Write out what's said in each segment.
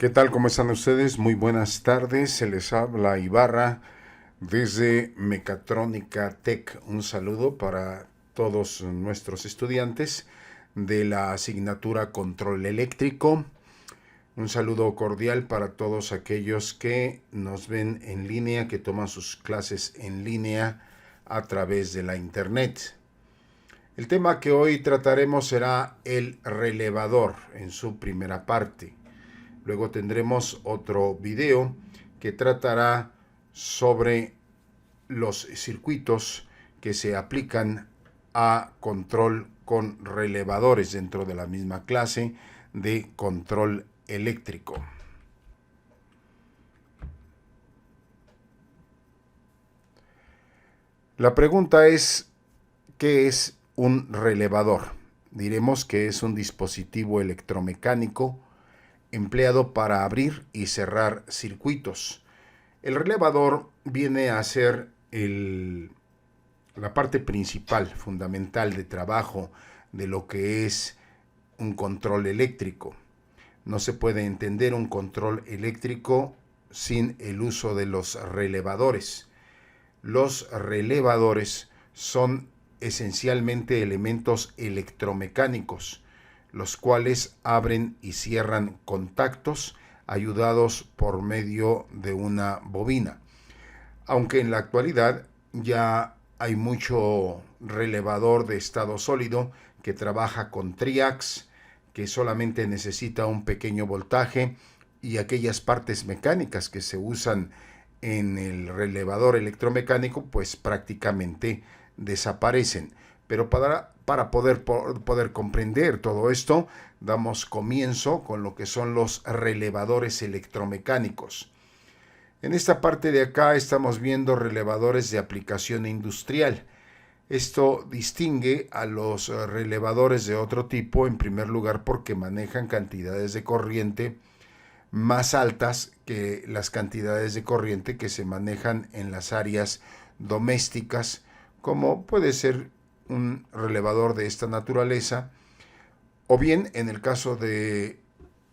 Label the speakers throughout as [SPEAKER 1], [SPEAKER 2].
[SPEAKER 1] ¿Qué tal? ¿Cómo están ustedes? Muy buenas tardes. Se les habla Ibarra desde Mecatrónica Tech. Un saludo para todos nuestros estudiantes de la asignatura Control Eléctrico. Un saludo cordial para todos aquellos que nos ven en línea, que toman sus clases en línea a través de la internet. El tema que hoy trataremos será el relevador en su primera parte. Luego tendremos otro video que tratará sobre los circuitos que se aplican a control con relevadores dentro de la misma clase de control eléctrico. La pregunta es, ¿qué es un relevador? Diremos que es un dispositivo electromecánico empleado para abrir y cerrar circuitos. El relevador viene a ser la parte principal, fundamental de trabajo de lo que es un control eléctrico. No se puede entender un control eléctrico sin el uso de los relevadores. Los relevadores son esencialmente elementos electromecánicos, los cuales abren y cierran contactos ayudados por medio de una bobina. Aunque en la actualidad ya hay mucho relevador de estado sólido que trabaja con triacs, que solamente necesita un pequeño voltaje, y aquellas partes mecánicas que se usan en el relevador electromecánico pues prácticamente desaparecen. Pero para poder comprender todo esto, damos comienzo con lo que son los relevadores electromecánicos. En esta parte de acá estamos viendo relevadores de aplicación industrial. Esto distingue a los relevadores de otro tipo, en primer lugar porque manejan cantidades de corriente más altas que las cantidades de corriente que se manejan en las áreas domésticas, como puede ser un relevador de esta naturaleza, o bien en el caso de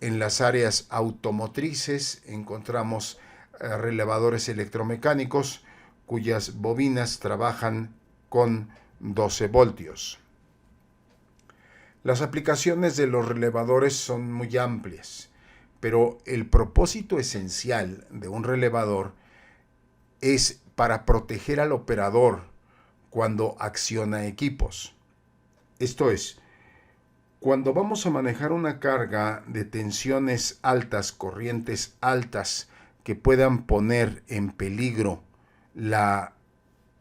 [SPEAKER 1] en las áreas automotrices encontramos relevadores electromecánicos cuyas bobinas trabajan con 12 voltios. Las aplicaciones de los relevadores son muy amplias, pero el propósito esencial de un relevador es para proteger al operador cuando acciona equipos. Esto es, cuando vamos a manejar una carga de tensiones altas, corrientes altas, que puedan poner en peligro la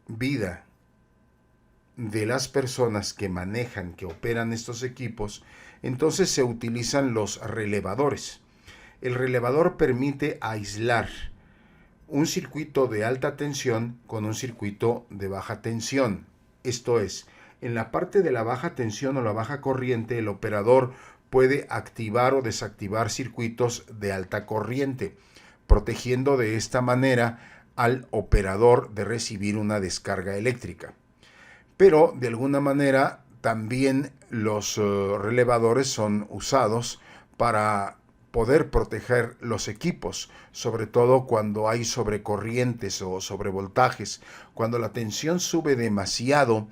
[SPEAKER 1] vida de las personas que manejan, que operan estos equipos, entonces se utilizan los relevadores. El relevador permite aislar un circuito de alta tensión con un circuito de baja tensión. Esto es, en la parte de la baja tensión o la baja corriente, el operador puede activar o desactivar circuitos de alta corriente, protegiendo de esta manera al operador de recibir una descarga eléctrica. Pero de alguna manera también los relevadores son usados para poder proteger los equipos, sobre todo cuando hay sobrecorrientes o sobrevoltajes. Cuando la tensión sube demasiado,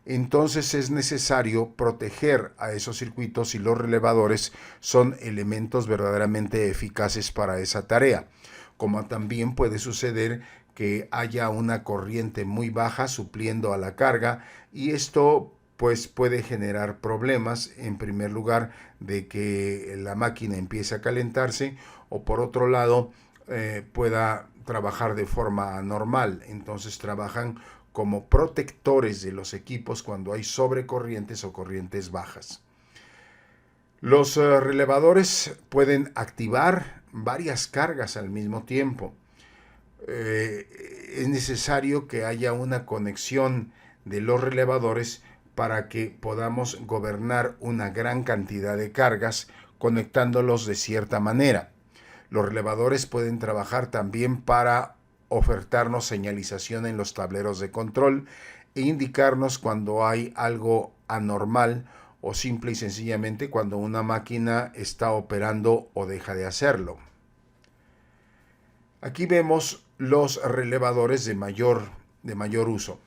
[SPEAKER 1] entonces es necesario proteger a esos circuitos y los relevadores son elementos verdaderamente eficaces para esa tarea. Como también puede suceder que haya una corriente muy baja supliendo a la carga, y esto pues puede generar problemas, en primer lugar de que la máquina empiece a calentarse, o por otro lado pueda trabajar de forma anormal. Entonces trabajan como protectores de los equipos cuando hay sobrecorrientes o corrientes bajas. Los relevadores pueden activar varias cargas al mismo tiempo. Es necesario que haya una conexión de los relevadores para que podamos gobernar una gran cantidad de cargas conectándolos de cierta manera. Los relevadores pueden trabajar también para ofertarnos señalización en los tableros de control e indicarnos cuando hay algo anormal o simple y sencillamente cuando una máquina está operando o deja de hacerlo. Aquí vemos los relevadores de mayor uso.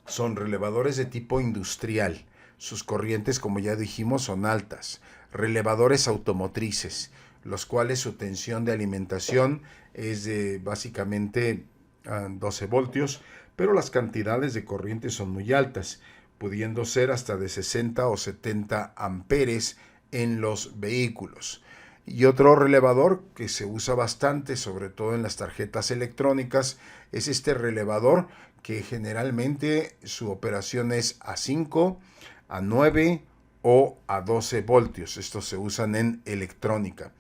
[SPEAKER 1] Son relevadores de tipo industrial. Sus corrientes, como ya dijimos, son altas. Relevadores automotrices, los cuales su tensión de alimentación es de básicamente 12 voltios, pero las cantidades de corriente son muy altas, pudiendo ser hasta de 60 o 70 amperes en los vehículos. Y otro relevador que se usa bastante, sobre todo en las tarjetas electrónicas, es este relevador que generalmente su operación es a 5, a 9 o a 12 voltios. Estos se usan en electrónica.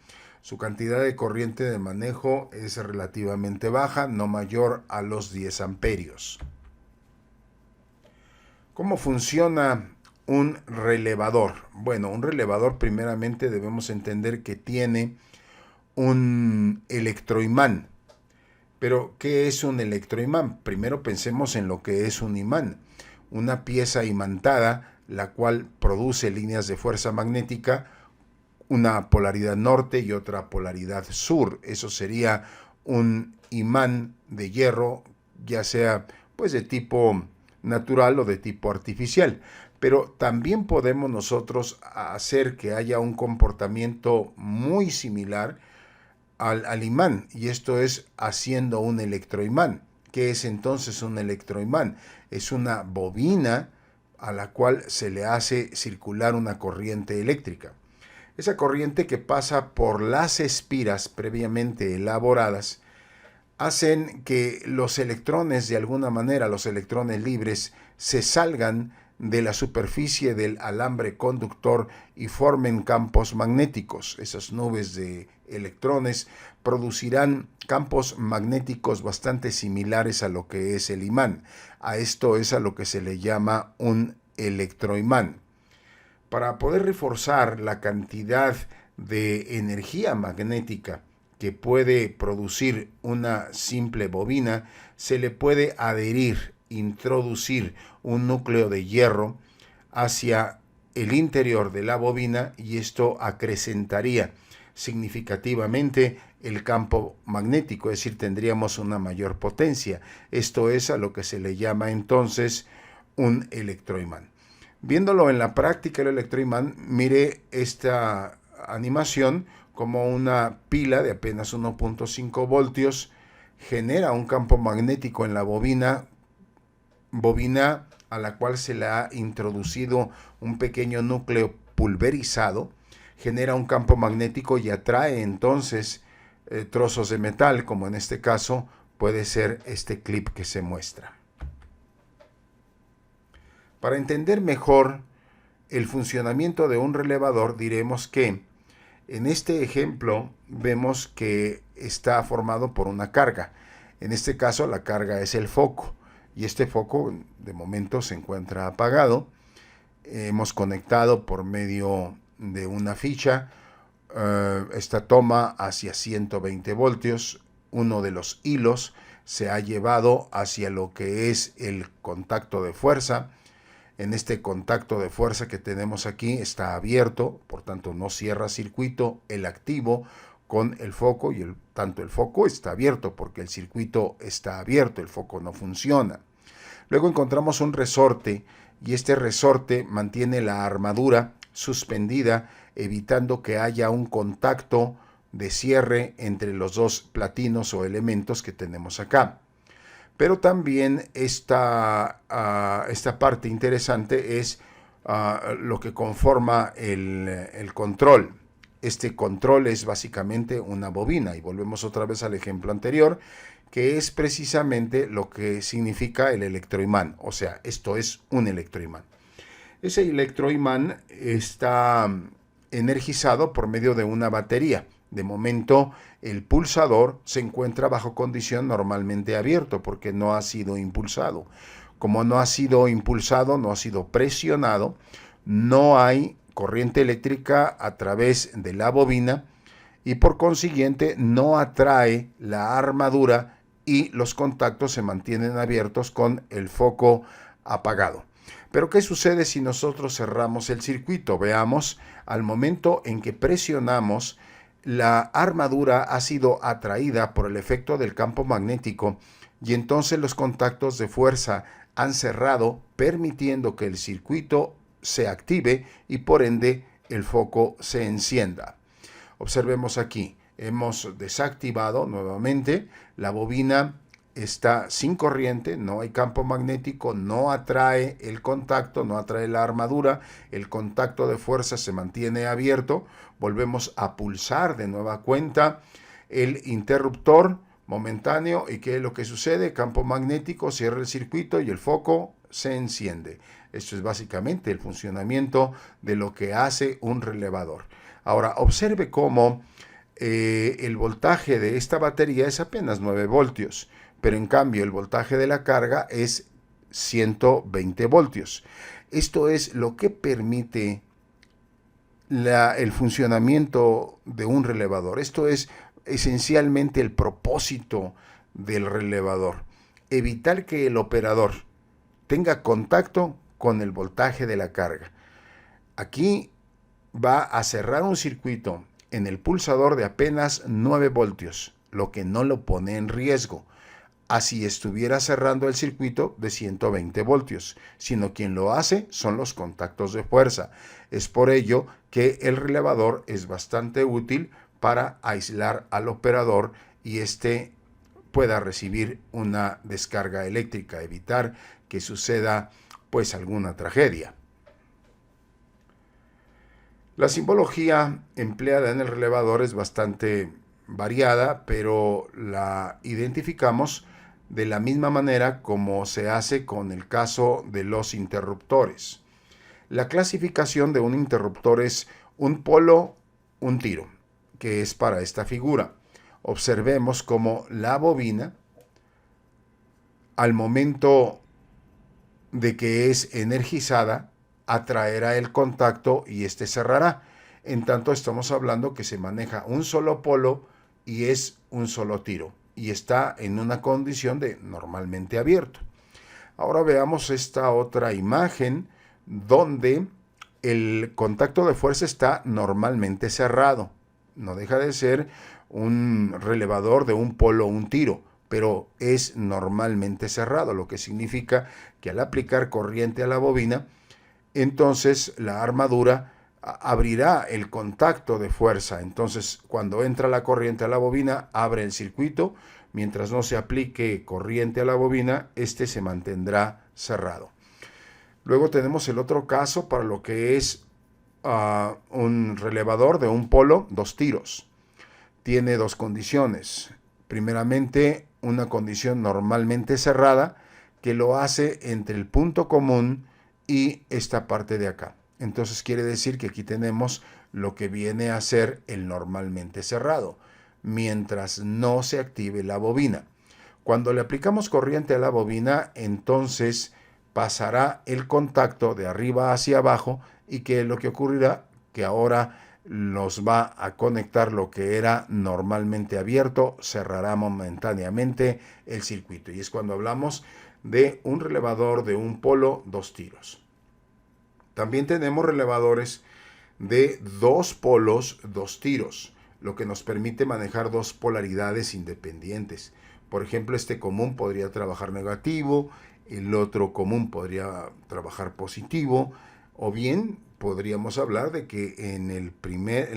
[SPEAKER 1] Su cantidad de corriente de manejo es relativamente baja, no mayor a los 10 amperios. ¿Cómo funciona un relevador? Bueno, un relevador primeramente debemos entender que tiene un electroimán. Pero, ¿qué es un electroimán? Primero pensemos en lo que es un imán. Una pieza imantada, la cual produce líneas de fuerza magnética, una polaridad norte y otra polaridad sur. Eso sería un imán de hierro, ya sea pues de tipo natural o de tipo artificial. Pero también podemos nosotros hacer que haya un comportamiento muy similar al imán, y esto es haciendo un electroimán. ¿Qué es entonces un electroimán? Es una bobina a la cual se le hace circular una corriente eléctrica. Esa corriente que pasa por las espiras previamente elaboradas hacen que los electrones, de alguna manera, los electrones libres, se salgan de la superficie del alambre conductor y formen campos magnéticos. Esas nubes de electrones producirán campos magnéticos bastante similares a lo que es el imán. A esto es a lo que se le llama un electroimán. Para poder reforzar la cantidad de energía magnética que puede producir una simple bobina, se le puede introducir un núcleo de hierro hacia el interior de la bobina, y esto acrecentaría significativamente el campo magnético, es decir, tendríamos una mayor potencia. Esto es a lo que se le llama entonces un electroimán. Viéndolo en la práctica, el electroimán, mire esta animación como una pila de apenas 1.5 voltios genera un campo magnético en la bobina a la cual se le ha introducido un pequeño núcleo pulverizado, genera un campo magnético y atrae entonces trozos de metal, como en este caso puede ser este clip que se muestra. Para entender mejor el funcionamiento de un relevador, diremos que en este ejemplo vemos que está formado por una carga. En este caso la carga es el foco, y este foco de momento se encuentra apagado. Hemos conectado por medio de una ficha esta toma hacia 120 voltios. Uno de los hilos se ha llevado hacia lo que es el contacto de fuerza. En este contacto de fuerza que tenemos aquí está abierto, por tanto no cierra circuito el activo con el foco, y tanto el foco está abierto porque el circuito está abierto, el foco no funciona. Luego encontramos un resorte, y este resorte mantiene la armadura suspendida, evitando que haya un contacto de cierre entre los dos platinos o elementos que tenemos acá. Pero también esta parte interesante es lo que conforma el control. Este control es básicamente una bobina, y volvemos otra vez al ejemplo anterior, que es precisamente lo que significa el electroimán. O sea, esto es un electroimán. Ese electroimán está energizado por medio de una batería. De momento, el pulsador se encuentra bajo condición normalmente abierto porque no ha sido impulsado. Como no ha sido impulsado, no ha sido presionado, no hay corriente eléctrica a través de la bobina, y por consiguiente no atrae la armadura y los contactos se mantienen abiertos con el foco apagado. Pero ¿qué sucede si nosotros cerramos el circuito? Veamos, al momento en que presionamos la armadura ha sido atraída por el efecto del campo magnético y entonces los contactos de fuerza han cerrado, permitiendo que el circuito se active y por ende el foco se encienda. Observemos aquí, hemos desactivado nuevamente, la bobina está sin corriente, no hay campo magnético, no atrae el contacto, no atrae la armadura, el contacto de fuerza se mantiene abierto, volvemos a pulsar de nueva cuenta el interruptor momentáneo y ¿qué es lo que sucede? Campo magnético, cierra el circuito y el foco se enciende. Esto es básicamente el funcionamiento de lo que hace un relevador. Ahora, observe cómo el voltaje de esta batería es apenas 9 voltios, pero en cambio el voltaje de la carga es 120 voltios. Esto es lo que permite el funcionamiento de un relevador. Esto es esencialmente el propósito del relevador. Evitar que el operador tenga contacto con el voltaje de la carga. Aquí va a cerrar un circuito en el pulsador de apenas 9 voltios, lo que no lo pone en riesgo. Así estuviera cerrando el circuito de 120 voltios, sino quien lo hace son los contactos de fuerza. Es por ello que el relevador es bastante útil para aislar al operador y éste pueda recibir una descarga eléctrica, evitar que suceda pues alguna tragedia. La simbología empleada en el relevador es bastante variada, pero la identificamos de la misma manera como se hace con el caso de los interruptores. La clasificación de un interruptor es un polo, un tiro, que es para esta figura. Observemos cómo la bobina, al momento de que es energizada, atraerá el contacto y este cerrará. En tanto estamos hablando que se maneja un solo polo y es un solo tiro y está en una condición de normalmente abierto. Ahora veamos esta otra imagen donde el contacto de fuerza está normalmente cerrado. No deja de ser un relevador de un polo o un tiro, pero es normalmente cerrado, lo que significa que al aplicar corriente a la bobina, entonces la armadura abrirá el contacto de fuerza. Entonces, cuando entra la corriente a la bobina, abre el circuito. Mientras no se aplique corriente a la bobina, este se mantendrá cerrado. Luego tenemos el otro caso para lo que es un relevador de un polo, 2 tiros. Tiene dos condiciones. Primeramente, una condición normalmente cerrada que lo hace entre el punto común y esta parte de acá. Entonces quiere decir que aquí tenemos lo que viene a ser el normalmente cerrado, mientras no se active la bobina. Cuando le aplicamos corriente a la bobina, entonces pasará el contacto de arriba hacia abajo y ¿qué es lo que ocurrirá? Que ahora nos va a conectar lo que era normalmente abierto, cerrará momentáneamente el circuito. Y es cuando hablamos de un relevador de un polo, 2 tiros. También tenemos relevadores de 2 polos, 2 tiros, lo que nos permite manejar 2 polaridades independientes. Por ejemplo, este común podría trabajar negativo, el otro común podría trabajar positivo, o bien podríamos hablar de que en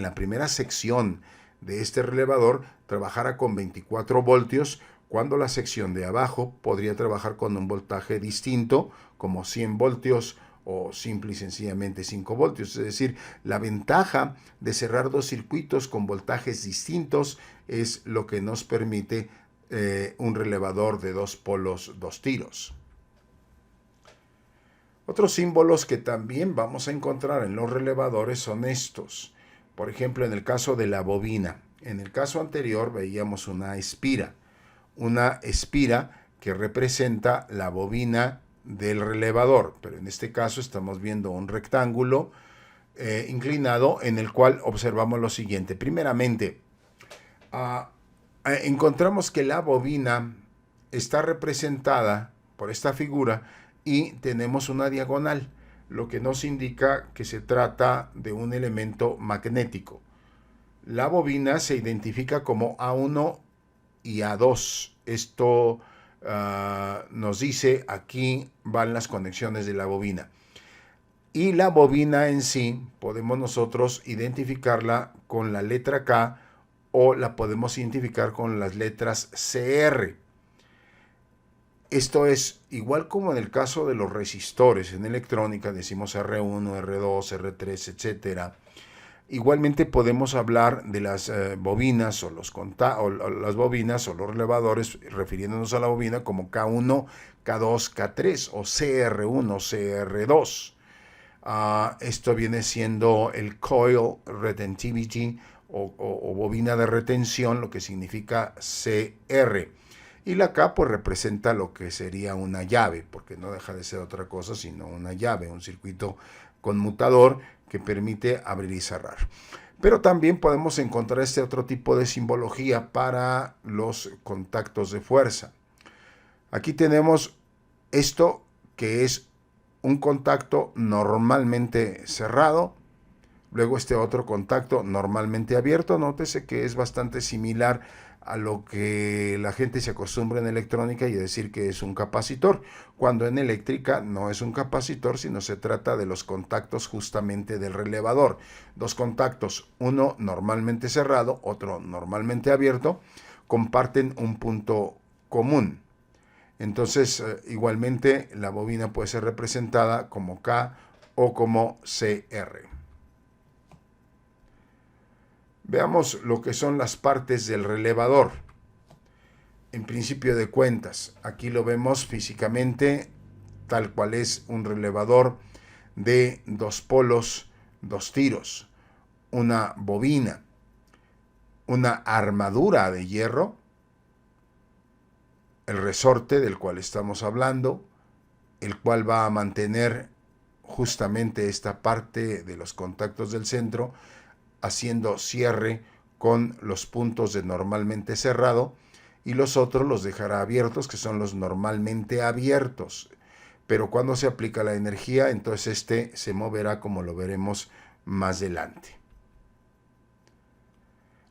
[SPEAKER 1] la primera sección de este relevador trabajara con 24 voltios, cuando la sección de abajo podría trabajar con un voltaje distinto, como 100 voltios o simple y sencillamente 5 voltios. Es decir, la ventaja de cerrar dos circuitos con voltajes distintos es lo que nos permite un relevador de 2 polos, 2 tiros. Otros símbolos que también vamos a encontrar en los relevadores son estos. Por ejemplo, en el caso de la bobina. En el caso anterior veíamos una espira que representa la bobina del relevador, pero en este caso estamos viendo un rectángulo inclinado en el cual observamos lo siguiente. Primeramente, encontramos que la bobina está representada por esta figura y tenemos una diagonal, lo que nos indica que se trata de un elemento magnético. La bobina se identifica como A1 y A2. Esto nos dice aquí van las conexiones de la bobina. Y la bobina en sí podemos nosotros identificarla con la letra K o la podemos identificar con las letras CR. Esto es igual como en el caso de los resistores. En electrónica decimos R1, R2, R3, etcétera. Igualmente podemos hablar de las bobinas o las bobinas o los relevadores, refiriéndonos a la bobina como K1, K2, K3 o CR1, CR2. Esto viene siendo el coil retentivity o bobina de retención, lo que significa CR. Y la K pues representa lo que sería una llave, porque no deja de ser otra cosa sino una llave, un circuito conmutador que permite abrir y cerrar. Pero también podemos encontrar este otro tipo de simbología para los contactos de fuerza. Aquí tenemos esto que es un contacto normalmente cerrado, luego este otro contacto normalmente abierto. Nótese que es bastante similar a lo que la gente se acostumbra en electrónica y decir que es un capacitor, cuando en eléctrica no es un capacitor, sino se trata de los contactos justamente del relevador. Dos contactos, uno normalmente cerrado, otro normalmente abierto, comparten un punto común. Entonces, igualmente la bobina puede ser representada como K o como CR. Veamos lo que son las partes del relevador. En principio de cuentas, aquí lo vemos físicamente tal cual es un relevador de dos polos, dos tiros, una bobina, una armadura de hierro, el resorte del cual estamos hablando, el cual va a mantener justamente esta parte de los contactos del centro, haciendo cierre con los puntos de normalmente cerrado, y los otros los dejará abiertos, que son los normalmente abiertos. Pero cuando se aplica la energía, entonces este se moverá, como lo veremos más adelante.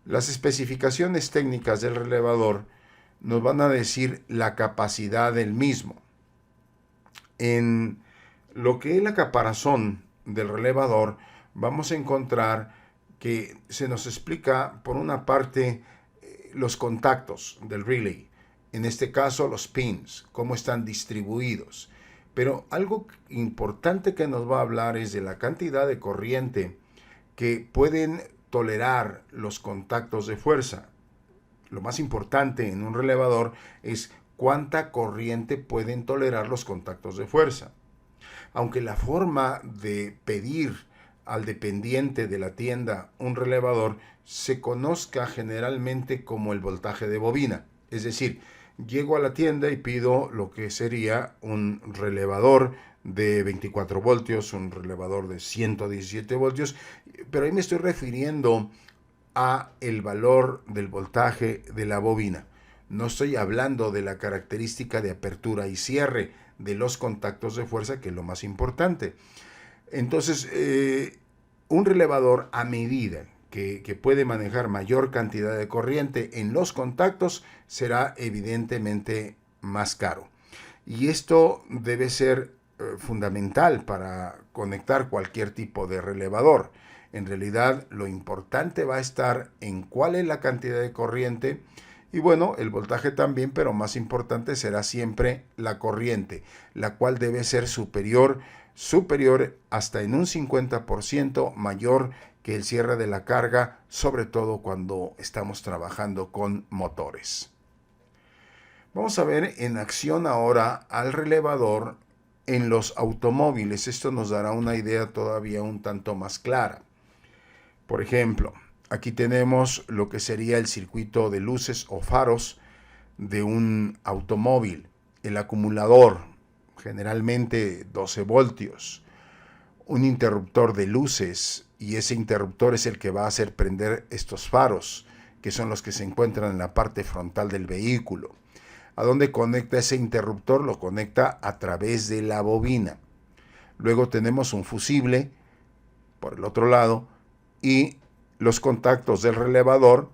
[SPEAKER 1] Las especificaciones técnicas del relevador nos van a decir la capacidad del mismo. En lo que es la caparazón del relevador, vamos a encontrar que se nos explica por una parte los contactos del relay, en este caso los pins, cómo están distribuidos. Pero algo importante que nos va a hablar es de la cantidad de corriente que pueden tolerar los contactos de fuerza. Lo más importante en un relevador es cuánta corriente pueden tolerar los contactos de fuerza. Aunque la forma de pedir al dependiente de la tienda un relevador se conozca generalmente como el voltaje de bobina. Es decir, llego a la tienda y pido lo que sería un relevador de 24 voltios, un relevador de 117 voltios, pero ahí me estoy refiriendo a el valor del voltaje de la bobina. No estoy hablando de la característica de apertura y cierre de los contactos de fuerza, que es lo más importante. Entonces, un relevador a medida que puede manejar mayor cantidad de corriente en los contactos será evidentemente más caro. Y esto debe ser fundamental para conectar cualquier tipo de relevador. En realidad, lo importante va a estar en cuál es la cantidad de corriente y bueno, el voltaje también, pero más importante será siempre la corriente, la cual debe ser superior hasta en un 50% mayor que el cierre de la carga, sobre todo cuando estamos trabajando con motores. Vamos a ver en acción ahora al relevador en los automóviles. Esto nos dará una idea todavía un tanto más clara. Por ejemplo, aquí tenemos lo que sería el circuito de luces o faros de un automóvil, el acumulador, generalmente 12 voltios, un interruptor de luces, y ese interruptor es el que va a hacer prender estos faros, que son los que se encuentran en la parte frontal del vehículo. ¿A dónde conecta ese interruptor? Lo conecta a través de la bobina. Luego tenemos un fusible por el otro lado y los contactos del relevador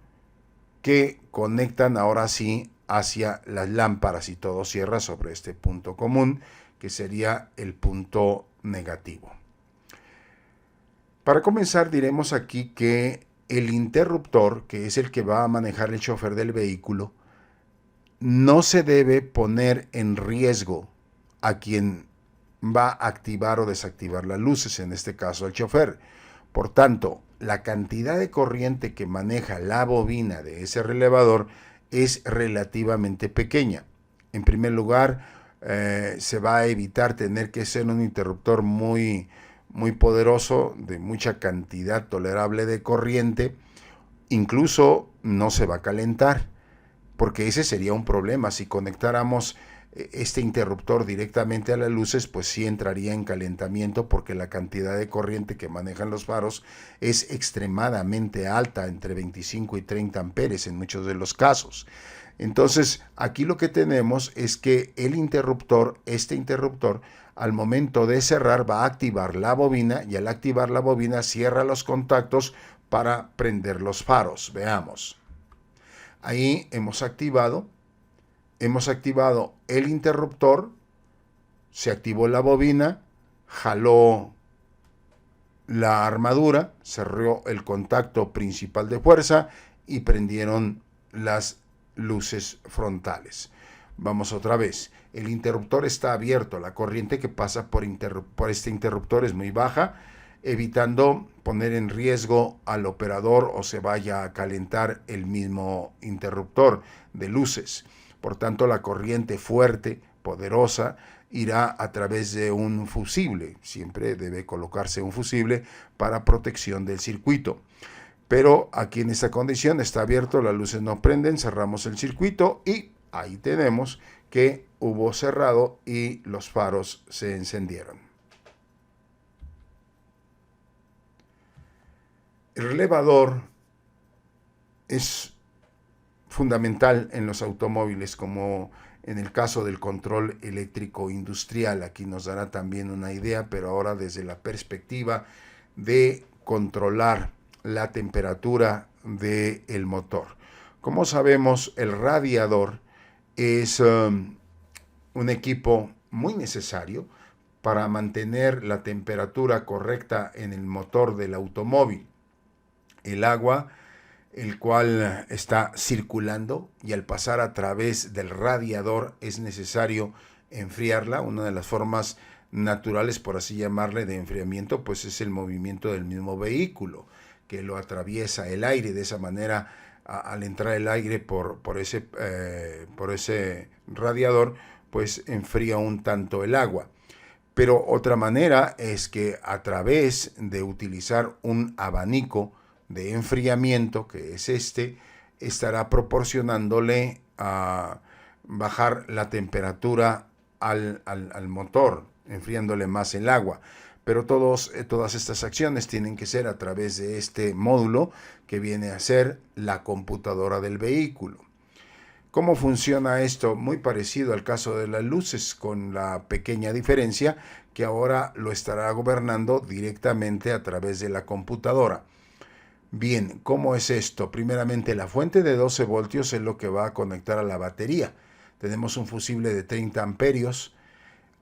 [SPEAKER 1] que conectan ahora sí hacia las lámparas y todo cierra sobre este punto común, que sería el punto negativo. Para comenzar, diremos aquí que el interruptor, que es el que va a manejar el chofer del vehículo, no se debe poner en riesgo a quien va a activar o desactivar las luces, en este caso el chofer. Por tanto, la cantidad de corriente que maneja la bobina de ese relevador es relativamente pequeña. En primer lugar, se va a evitar tener que ser un interruptor muy poderoso, de mucha cantidad tolerable de corriente. Incluso no se va a calentar, porque ese sería un problema. Si conectáramos este interruptor directamente a las luces, pues sí entraría en calentamiento, porque la cantidad de corriente que manejan los faros es extremadamente alta, entre 25 y 30 amperes en muchos de los casos. Entonces, aquí lo que tenemos es que el interruptor, al momento de cerrar, va a activar la bobina, y al activar la bobina cierra los contactos para prender los faros. Veamos. Ahí hemos activado el interruptor, se activó la bobina, jaló la armadura, cerró el contacto principal de fuerza y prendieron las luces frontales. Vamos otra vez. El interruptor está abierto, la corriente que pasa por este interruptor es muy baja, evitando poner en riesgo al operador o se vaya a calentar el mismo interruptor de luces. Por tanto, la corriente fuerte, poderosa, irá a través de un fusible. Siempre debe colocarse un fusible para protección del circuito. Pero aquí en esta condición está abierto, las luces no prenden, cerramos el circuito y ahí tenemos que hubo cerrado y los faros se encendieron. El relevador es fundamental en los automóviles, como en el caso del control eléctrico industrial. Aquí nos dará también una idea, pero ahora desde la perspectiva de controlar la temperatura del motor. Como sabemos, el radiador es un equipo muy necesario para mantener la temperatura correcta en el motor del automóvil. El agua, el cual está circulando, y al pasar a través del radiador es necesario enfriarla. Una de las formas naturales, por así llamarle, de enfriamiento, pues es el movimiento del mismo vehículo, que lo atraviesa el aire. De esa manera, al entrar el aire por ese radiador, pues enfría un tanto el agua. Pero otra manera es que a través de utilizar un abanico de enfriamiento, que es estará proporcionándole a bajar la temperatura al motor, enfriándole más el agua. Pero todas estas acciones tienen que ser a través de este módulo que viene a ser la computadora del vehículo. ¿Cómo funciona esto? Muy parecido al caso de las luces, con la pequeña diferencia que ahora lo estará gobernando directamente a través de la computadora. Bien, ¿cómo es esto? Primeramente, la fuente de 12 voltios es lo que va a conectar a la batería. Tenemos un fusible de 30 amperios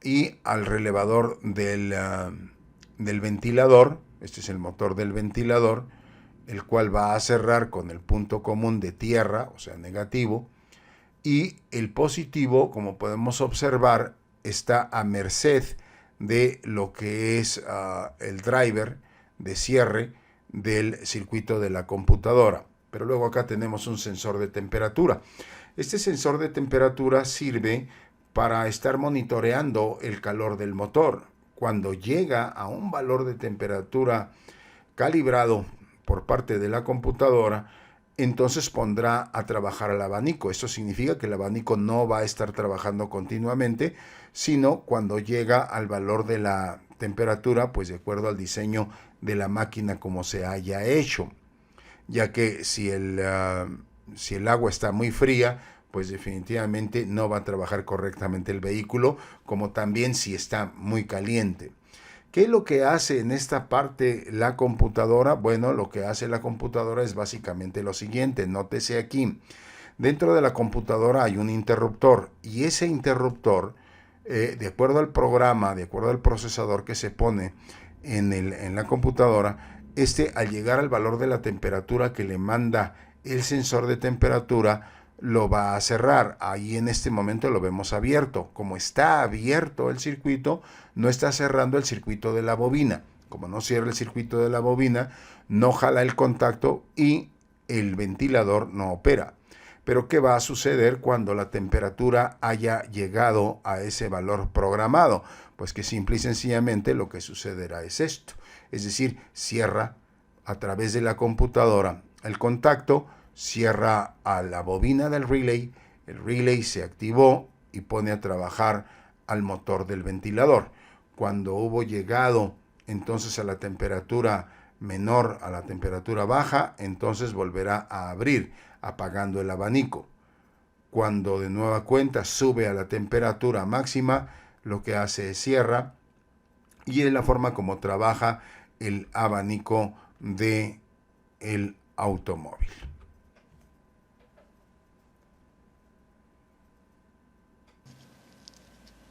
[SPEAKER 1] y al relevador del ventilador. Este es el motor del ventilador, el cual va a cerrar con el punto común de tierra, o sea, negativo, y el positivo, como podemos observar, está a merced de lo que es el driver de cierre del circuito de la computadora. Pero luego acá tenemos un sensor de temperatura. Este sensor de temperatura sirve para estar monitoreando el calor del motor. Cuando llega a un valor de temperatura calibrado por parte de la computadora, entonces pondrá a trabajar al abanico. Esto significa que el abanico no va a estar trabajando continuamente, sino cuando llega al valor de la temperatura, pues de acuerdo al diseño de la máquina como se haya hecho, ya que si el agua está muy fría, pues definitivamente no va a trabajar correctamente el vehículo, como también si está muy caliente. ¿Qué es lo que hace en esta parte la computadora? Bueno, lo que hace la computadora es básicamente lo siguiente. Nótese aquí. Dentro de la computadora hay un interruptor y ese interruptor, de acuerdo al programa, de acuerdo al procesador que se pone en la computadora, al llegar al valor de la temperatura que le manda el sensor de temperatura, lo va a cerrar. Ahí en este momento lo vemos abierto. Como está abierto el circuito, no está cerrando el circuito de la bobina. Como no cierra el circuito de la bobina, no jala el contacto y el ventilador no opera. Pero ¿qué va a suceder cuando la temperatura haya llegado a ese valor programado? Pues que simple y sencillamente lo que sucederá es esto. Es decir, cierra a través de la computadora el contacto, cierra a la bobina del relay, el relay se activó y pone a trabajar al motor del ventilador. Cuando hubo llegado entonces a la temperatura menor a la temperatura baja, entonces volverá a abrir, apagando el abanico. Cuando de nueva cuenta sube a la temperatura máxima, lo que hace es cierra, y es la forma como trabaja el abanico de el automóvil.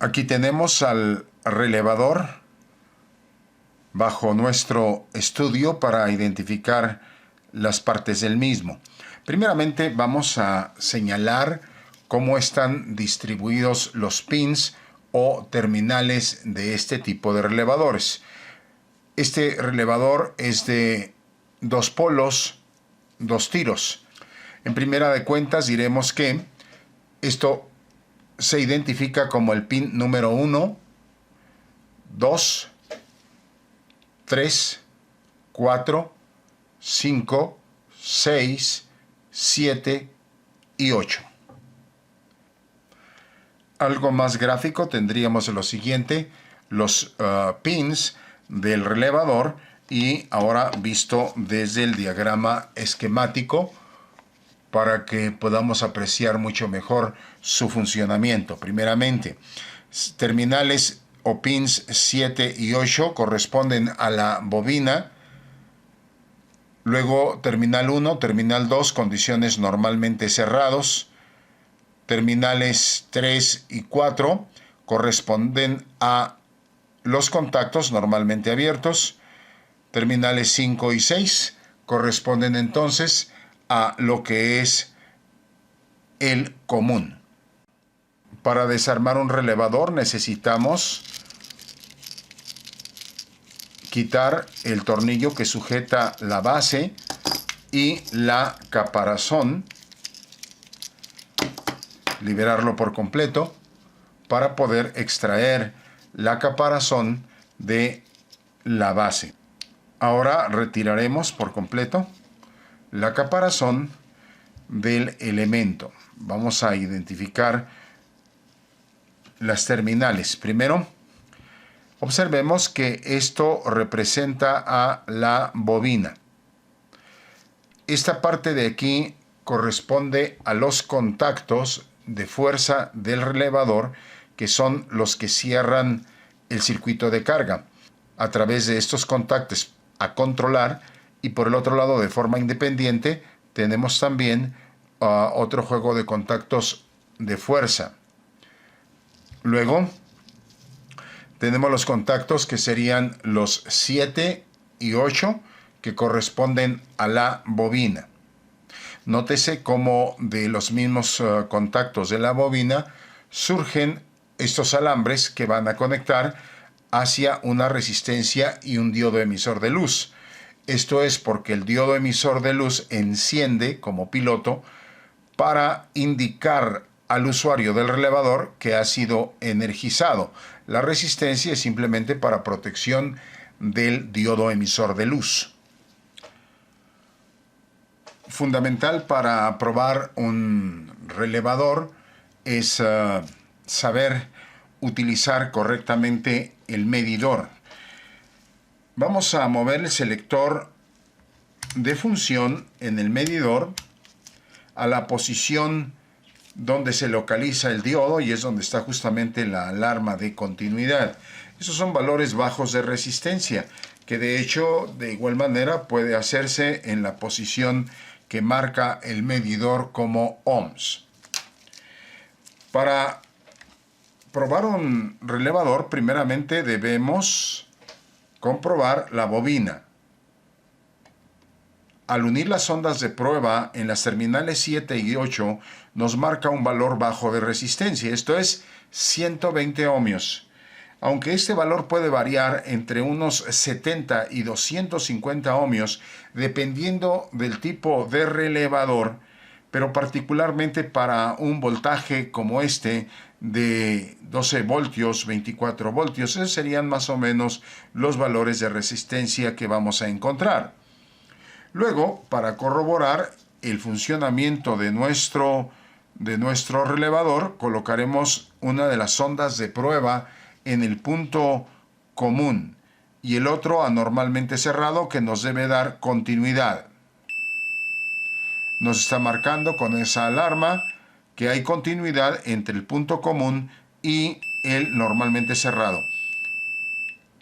[SPEAKER 1] Aquí tenemos al relevador bajo nuestro estudio para identificar las partes del mismo. Primeramente vamos a señalar cómo están distribuidos los pins o terminales de este tipo de relevadores. Este relevador es de 2 polos, 2 tiros. En primera de cuentas diremos que esto se identifica como el pin número 1, 2, 3, 4, 5, 6, 7 y 8. Algo más gráfico tendríamos lo siguiente, los pins del relevador y ahora visto desde el diagrama esquemático para que podamos apreciar mucho mejor su funcionamiento. Primeramente, terminales o pins 7 y 8 corresponden a la bobina. Luego terminal 1, terminal 2, condiciones normalmente cerrados. Terminales 3 y 4 corresponden a los contactos normalmente abiertos. Terminales 5 y 6 corresponden entonces a lo que es el común. Para desarmar un relevador necesitamos quitar el tornillo que sujeta la base y la caparazón, liberarlo por completo para poder extraer la caparazón de la base. Ahora retiraremos por completo la caparazón del elemento. Vamos a identificar las terminales. Primero, observemos que esto representa a la bobina. Esta parte de aquí corresponde a los contactos de fuerza del relevador, que son los que cierran el circuito de carga. A través de estos contactos a controlar, y por el otro lado, de forma independiente, tenemos también otro juego de contactos de fuerza. Luego tenemos los contactos que serían los 7 y 8 que corresponden a la bobina. Nótese cómo de los mismos contactos de la bobina surgen estos alambres que van a conectar hacia una resistencia y un diodo emisor de luz. Esto es porque el diodo emisor de luz enciende como piloto para indicar al usuario del relevador que ha sido energizado. La resistencia es simplemente para protección del diodo emisor de luz. Fundamental para probar un relevador es saber utilizar correctamente el medidor. Vamos a mover el selector de función en el medidor a la posición donde se localiza el diodo, y es donde está justamente la alarma de continuidad. Esos son valores bajos de resistencia, que de hecho de igual manera puede hacerse en la posición que marca el medidor como ohms. Para probar un relevador, primeramente debemos comprobar la bobina. Al unir las ondas de prueba en las terminales 7 y 8, nos marca un valor bajo de resistencia, esto es 120 ohmios. Aunque este valor puede variar entre unos 70 y 250 ohmios, dependiendo del tipo de relevador, pero particularmente para un voltaje como este de 12 voltios, 24 voltios, esos serían más o menos los valores de resistencia que vamos a encontrar. Luego, para corroborar el funcionamiento de nuestro relevador, colocaremos una de las ondas de prueba en el punto común y el otro anormalmente cerrado, que nos debe dar continuidad. Nos está marcando con esa alarma que hay continuidad entre el punto común y el normalmente cerrado.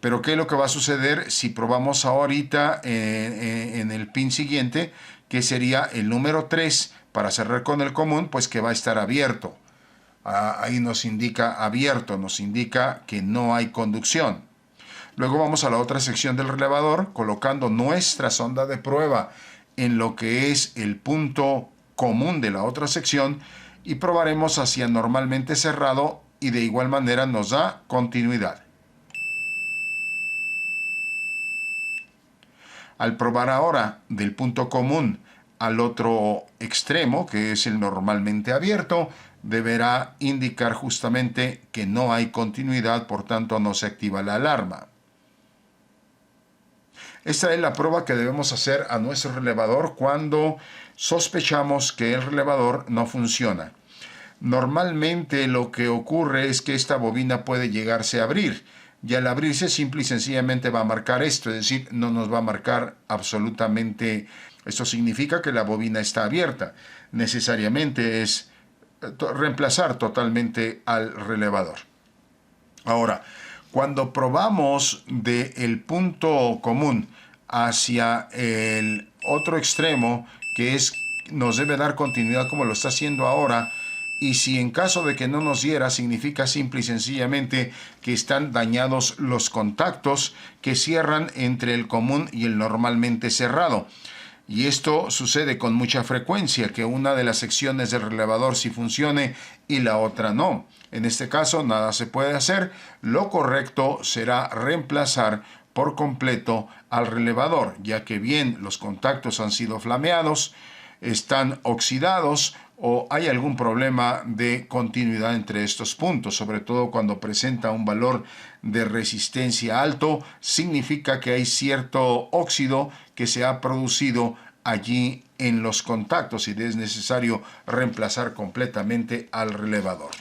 [SPEAKER 1] Pero ¿qué es lo que va a suceder si probamos ahorita en el pin siguiente, que sería el número 3, para cerrar con el común? Pues que va a estar abierto. Ahí nos indica abierto, nos indica que no hay conducción. Luego vamos a la otra sección del relevador, colocando nuestra sonda de prueba en lo que es el punto común de la otra sección y probaremos hacia normalmente cerrado y de igual manera nos da continuidad. Al probar ahora del punto común al otro extremo, que es el normalmente abierto, deberá indicar justamente que no hay continuidad, por tanto no se activa la alarma. Esta es la prueba que debemos hacer a nuestro relevador cuando sospechamos que el relevador no funciona. Normalmente lo que ocurre es que esta bobina puede llegarse a abrir, y al abrirse simple y sencillamente va a marcar esto, es decir, no nos va a marcar absolutamente. Esto significa que la bobina está abierta. Necesariamente es reemplazar totalmente al relevador. Ahora, cuando probamos del punto común hacia el otro extremo, que nos debe dar continuidad como lo está haciendo ahora, y si en caso de que no nos diera, significa simple y sencillamente que están dañados los contactos que cierran entre el común y el normalmente cerrado. Y esto sucede con mucha frecuencia, que una de las secciones del relevador sí funcione y la otra no. En este caso nada se puede hacer. Lo correcto será reemplazar por completo al relevador, ya que bien los contactos han sido flameados, están oxidados o hay algún problema de continuidad entre estos puntos, sobre todo cuando presenta un valor de resistencia alto, significa que hay cierto óxido que se ha producido allí en los contactos y es necesario reemplazar completamente al relevador.